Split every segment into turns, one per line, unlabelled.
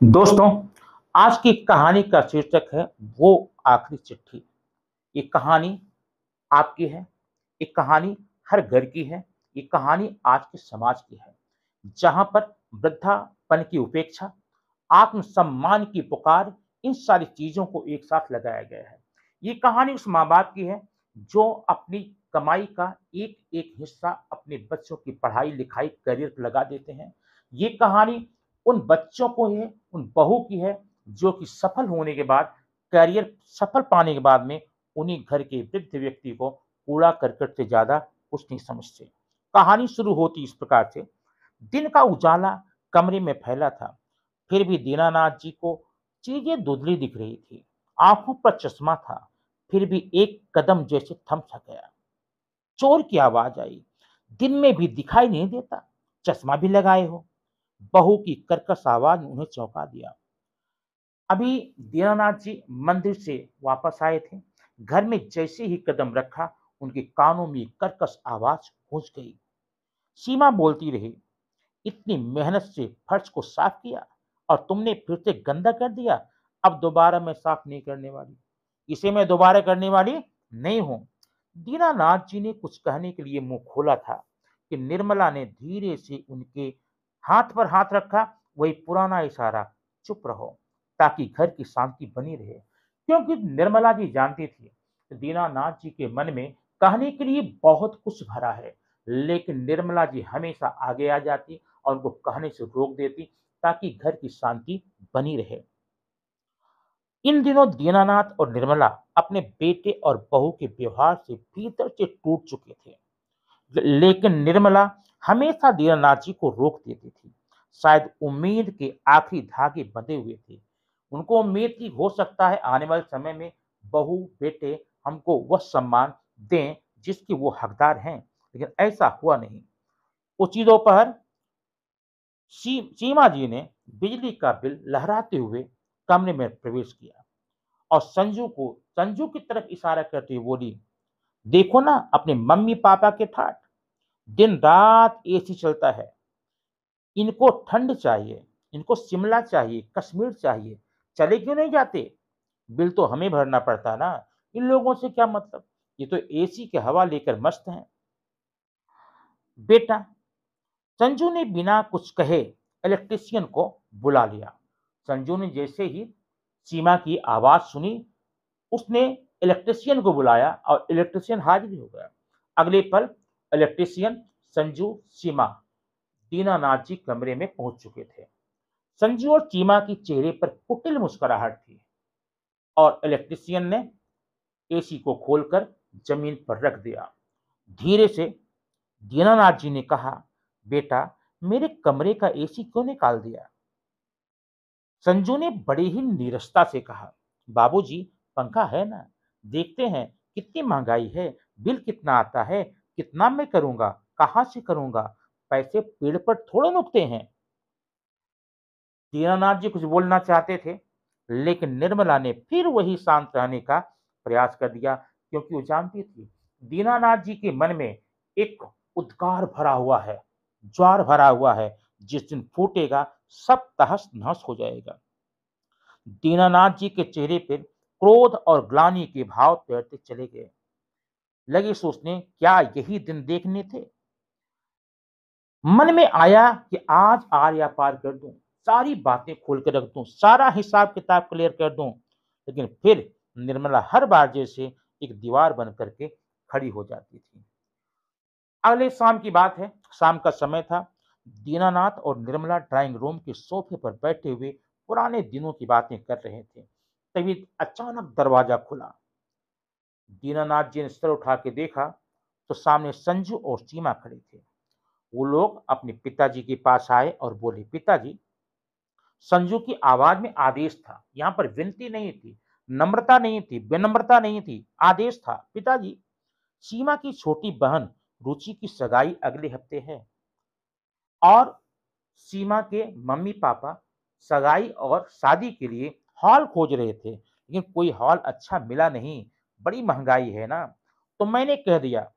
दोस्तों, आज की कहानी का शीर्षक है वो आखिरी चिट्ठी। ये कहानी आपकी है, ये कहानी हर घर की है, ये कहानी आज के समाज की है, जहाँ पर वृद्धापन की उपेक्षा, आत्मसम्मान की पुकार, इन सारी चीज़ों को एक साथ लगाया गया है। ये कहानी उस माँ-बाप की है, जो अपनी कमाई का एक-एक हिस्सा अपने बच्चों की पढ़ाई-लिखाई, करियर पे लगा देते हैं। ये कहानी उन बच्चों को है, उन बहू की है, जो कि सफल होने के बाद, करियर सफल पाने के बाद में उन्हीं घर के वृद्ध व्यक्ति को कूड़ा-करकट से ज़्यादा कुछ नहीं समझते। कहानी शुरू होती इस प्रकार से, दिन का उजाला कमरे में फैला था, फिर भी दीनानाथ जी को चीजें धुंधली दिख रही थी। आंखों पर चश्मा था, फिर भी एक कदम जैसे थम सा गया। चोर की आवाज आई, दिन में भी दिखाई नहीं देता, चश्मा भी लगाए हो। बहू की कर्कश आवाज ने उन्हें चौंका दिया। अभी दीनानाथ जी मंदिर से वापस आए थे। घर में जैसे ही कदम रखा, उनके कानों में कर्कश आवाज गूंज गई। सीमा बोलती रही, इतनी मेहनत से फर्श को साफ किया और तुमने फिर से गंदा कर दिया। अब दोबारा मैं साफ नहीं करने वाली, इसे मैं दोबारा करने वाली नहीं हूं। दीनानाथ जी ने कुछ कहने के लिए मुंह खोला था कि निर्मला ने धीरे से उनके हाथ पर हाथ रखा। वही पुराना इशारा, चुप रहो, ताकि घर की शांति बनी रहे। क्योंकि निर्मला जी जानती थी कि दीनानाथ जी के मन में कहने के लिए बहुत कुछ भरा है, लेकिन निर्मला जी हमेशा आगे आ जाती और उनको कहने से रोक देती, ताकि घर की शांति बनी रहे। इन दिनों दीनानाथ और निर्मला अपने बेटे और बहू के व्यवहार से भीतर से टूट चुके थे। लेकिन निर्मला हमेशा दीनानाथ जी को रोक देती थी। शायद उम्मीद के आखिरी धागे बंधे हुए थे। उनको उम्मीद थी, हो सकता है आने वाले समय में बहू बेटे हमको वह सम्मान दें जिसके वो हकदार हैं, लेकिन ऐसा हुआ नहीं। उसी दोपहर सीमा जी ने बिजली का बिल लहराते हुए कमरे में प्रवेश किया और संजू की तरफ इशारा करते हुए बोली, देखो ना अपने मम्मी पापा के ठाट, दिन रात एसी चलता है। इनको ठंड चाहिए, इनको शिमला चाहिए, कश्मीर चाहिए, चले क्यों नहीं जाते? बिल तो हमें भरना पड़ता ना, इन लोगों से क्या मतलब, ये तो एसी की हवा लेकर मस्त हैं। बेटा, संजू ने बिना कुछ कहे इलेक्ट्रीशियन को बुला लिया। संजू ने जैसे ही सीमा की आवाज सुनी, उसने इलेक्ट्रीशियन को बुलाया और इलेक्ट्रीशियन हाजिर हो गया। अगले पल इलेक्ट्रीशियन, संजू, सीमा, दीनानाथ जी कमरे में पहुंच चुके थे। संजू और सीमा की चेहरे पर कुटिल मुस्कुराहट थी और इलेक्ट्रीशियन ने एसी को खोलकर जमीन पर रख दिया। धीरे से दीनानाथ जी ने कहा, बेटा, मेरे कमरे का एसी क्यों निकाल दिया? संजू ने बड़े ही नीरसता से कहा, बाबूजी, पंखा है ना, देखते हैं कितनी महंगाई है, बिल कितना आता है, कितना मैं करूंगा, कहां से करूंगा, पैसे पेड़ पर थोड़े उगते हैं। दीनानाथ जी कुछ बोलना चाहते थे, लेकिन निर्मला ने फिर वही शांत रहने का प्रयास कर दिया, क्योंकि वो जानती थी दीनानाथ जी के मन में एक उद्गार भरा हुआ है, ज्वार भरा हुआ है। जिस दिन फूटेगा, सब तहस नहस हो जाएगा। दीनानाथ जी के चेहरे पर क्रोध और ग्लानि के भाव तैरते चले गए। लगे सोचने, क्या यही दिन देखने थे? मन में आया कि आज आर या पार कर दूं, सारी बातें खोल कर रख दूं, सारा हिसाब किताब क्लियर कर दूं। लेकिन फिर निर्मला हर बार जैसे एक दीवार बन करके खड़ी हो जाती थी। अगले शाम की बात है, शाम का समय था। दीनानाथ और निर्मला ड्राइंग रूम के सोफे पर बैठे हुए पुराने दिनों की बातें कर रहे थे। तभी अचानक दरवाजा खुला। दीनानाथ जी ने सर उठा के देखा तो सामने संजू और सीमा खड़े थे। वो लोग अपने पिताजी के पास आए और बोले, पिताजी। संजू की आवाज में आदेश था, यहाँ पर विनती नहीं थी, नम्रता नहीं थी, विनम्रता नहीं थी, आदेश था। पिताजी, सीमा की छोटी बहन रुचि की सगाई अगले हफ्ते है और सीमा के मम्मी पापा सगाई और शादी के लिए हॉल खोज रहे थे, लेकिन कोई हॉल अच्छा मिला नहीं, बड़ी महंगाई है ना। तो मैंने कह दिया,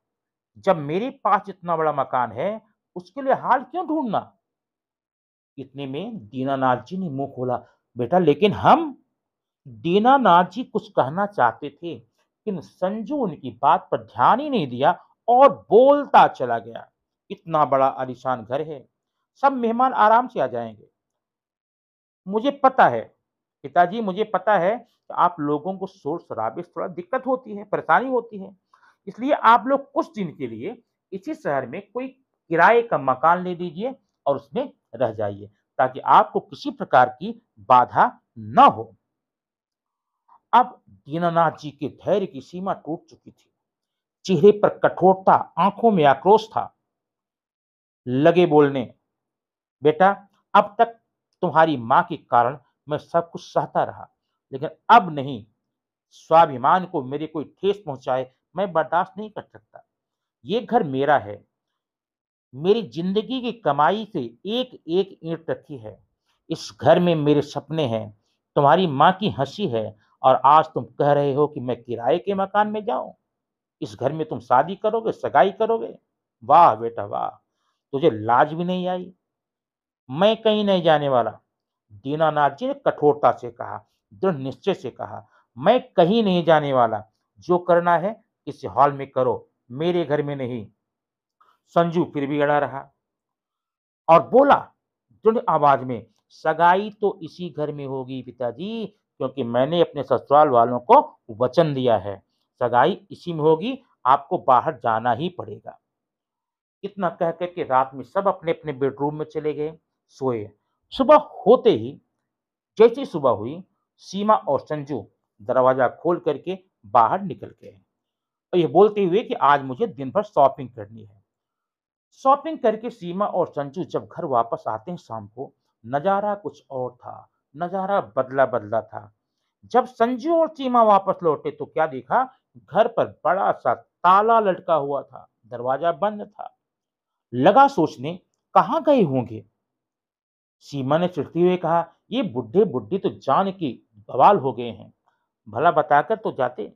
जब मेरे पास इतना बड़ा मकान है, उसके लिए हॉल क्यों ढूंढना? इतने में दीनानाथ जी ने मुंह खोला। बेटा लेकिन हम दीनानाथ जी कुछ कहना चाहते थे, लेकिन संजू उनकी बात पर ध्यान ही नहीं दिया और बोलता चला गया। इतना बड़ा आलीशान घर है, सब मेहमान आराम से आ जाएँगे। मुझे पता है, पिताजी मुझे पता है कि आप लोगों को शोर-शराबे से थोड़ा दिक्कत होती है, परेशानी होती है। इसलिए आप लोग कुछ दिन के लिए इसी शहर में कोई किराए का मकान ले लीजिए और उसमें रह जाइए, ताकि आपको किसी प्रकार की बाधा ना हो। अब दीनानाथ जी के धैर्य की सीमा टूट चुकी थी। चेहरे पर कठोरता, आंखों में आक्रोश था। लगे बोलने, बेटा अब तक तुम्हारी माँ के कारण मैं सब कुछ सहता रहा, लेकिन अब नहीं। स्वाभिमान को मेरे कोई ठेस पहुंचाए मैं बर्दाश्त नहीं कर सकता। ये घर मेरा है, मेरी जिंदगी की कमाई से एक एक ईंट रखी है। इस घर में मेरे सपने हैं, तुम्हारी माँ की हंसी है, और आज तुम कह रहे हो कि मैं किराए के मकान में जाऊं। इस घर में तुम शादी करोगे, सगाई करोगे? वाह बेटा वाह, तुझे लाज भी नहीं आई। मैं कहीं नहीं जाने वाला। दीनानाथ जी ने कठोरता से कहा, दृढ़ निश्चय से कहा, मैं कहीं नहीं जाने वाला। जो करना है किसी हॉल में करो, मेरे घर में नहीं। संजू फिर भी अड़ा रहा और बोला दृढ़ आवाज में, सगाई तो इसी घर में होगी पिताजी, क्योंकि मैंने अपने ससुराल वालों को वचन दिया है। सगाई इसी में होगी, आपको बाहर जाना ही पड़ेगा। इतना कह कर के रात में सब अपने अपने बेडरूम में चले गए, सोए। सुबह होते ही, जैसी सुबह हुई, सीमा और संजू दरवाजा खोल करके बाहर निकल गए और ये बोलते हुए कि आज मुझे दिन भर शॉपिंग करनी है। शॉपिंग करके सीमा और संजू जब घर वापस आते हैं शाम को, नजारा कुछ और था। नजारा बदला बदला था। जब संजू और सीमा वापस लौटे तो क्या देखा, घर पर बड़ा सा ताला लटका हुआ था, दरवाजा बंद था। लगा सोचने, कहाँ गए होंगे। सीमा ने चिढ़ते हुए कहा, ये बुढ़े बुढ़ी तो जान की बवाल हो गए हैं। भला बताकर तो जाते,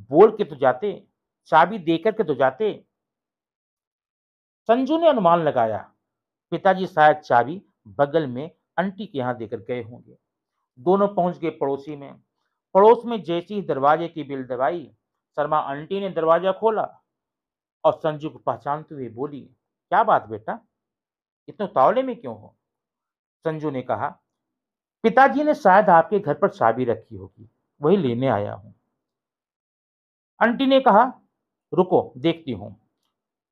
बोल के तो जाते, चाबी देकर के तो जाते। संजू ने अनुमान लगाया, पिताजी शायद चाबी बगल में आंटी के यहाँ देकर गए होंगे। दोनों पहुंच गए पड़ोसी में। पड़ोस में जैसे ही दरवाजे की बेल दबाई, शर्मा आंटी ने दरवाजा खोला और संजू को पहचानते हुए बोली, क्या बात बेटा, इतने उतावले में क्यों हो? संजू ने कहा, पिताजी ने शायद आपके घर पर चाबी रखी होगी, वही लेने आया हूं। आंटी ने कहा, रुको देखती हूँ।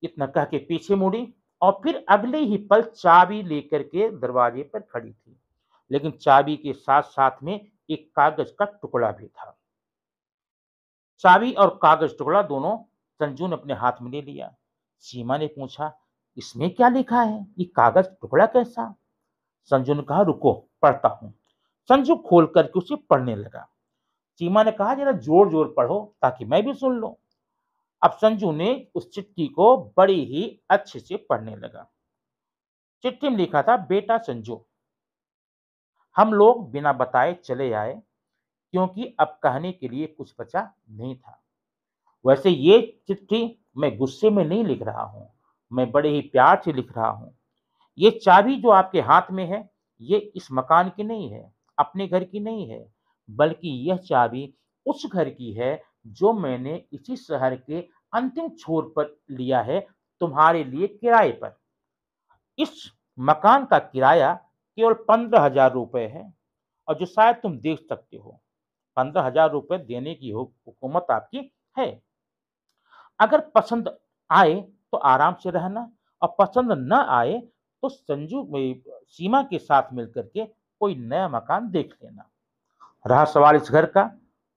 इतना कह के पीछे मुड़ी और फिर अगले ही पल चाबी लेकर के दरवाजे पर खड़ी थी। लेकिन चाबी के साथ साथ में एक कागज का टुकड़ा भी था। चाबी और कागज टुकड़ा दोनों संजू ने अपने हाथ में ले लिया। सीमा ने पूछा, इसमें क्या लिखा है, ये कागज टुकड़ा कैसा? संजू ने कहा, रुको पढ़ता हूँ। संजू खोल करके उसे पढ़ने लगा। सीमा ने कहा, जरा जोर जोर पढ़ो ताकि मैं भी सुन लूं। अब संजू ने उस चिट्ठी को बड़े ही अच्छे से पढ़ने लगा। चिट्ठी में लिखा था, बेटा संजू, हम लोग बिना बताए चले आए, क्योंकि अब कहने के लिए कुछ बचा नहीं था। वैसे ये चिट्ठी मैं गुस्से में नहीं लिख रहा हूँ, मैं बड़े ही प्यार से लिख रहा हूँ। ये चाबी जो आपके हाथ में है, ये इस मकान की नहीं है, अपने घर की नहीं है, बल्कि यह चाबी उस घर की है जो मैंने इसी शहर के अंतिम छोर पर लिया है, तुम्हारे लिए किराए पर। इस मकान का किराया केवल 15,000 रुपए है, और जो शायद तुम देख सकते हो, 15,000 रुपए देने की हुकूमत आपकी है। अगर पसंद आए तो आराम से रहना, और पसंद न आए तो सीमा के साथ मिलकर के कोई नया मकान देख लेना। रहा सवाल इस घर का,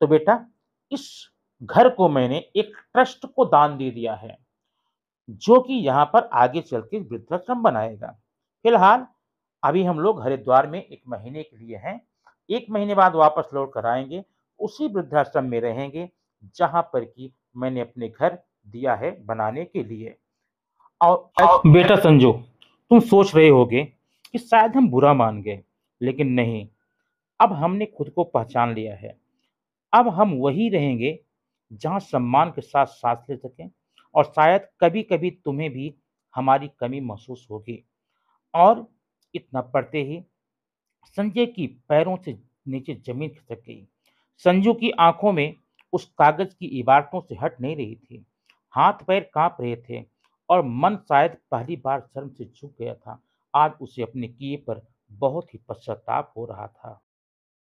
तो बेटा इस घर को मैंने एक ट्रस्ट को दान दे दिया है, जो कि यहाँ पर आगे चल के वृद्धाश्रम बनाएगा। फिलहाल अभी हम लोग हरिद्वार में 1 महीने के लिए हैं। 1 महीने बाद वापस लौट कर आएंगे, उसी वृद्धाश्रम में रहेंगे जहाँ पर कि मैंने अपने घर दिया है बनाने के लिए। और बेटा संजू, तुम सोच रहे होगे कि शायद हम बुरा मान गए, लेकिन नहीं, अब हमने खुद को पहचान लिया है। अब हम वही रहेंगे जहाँ सम्मान के साथ सांस ले सकें, और शायद कभी कभी तुम्हें भी हमारी कमी महसूस होगी। और इतना पढ़ते ही संजय की पैरों से नीचे ज़मीन खिसक गई। संजू की आँखों में उस कागज़ की इबारतों से हट नहीं रही थी। हाथ-पैर काँप रहे थे और मन शायद पहली बार शर्म से झुक गया था। आज उसे अपने किए पर बहुत ही पश्चाताप हो रहा था।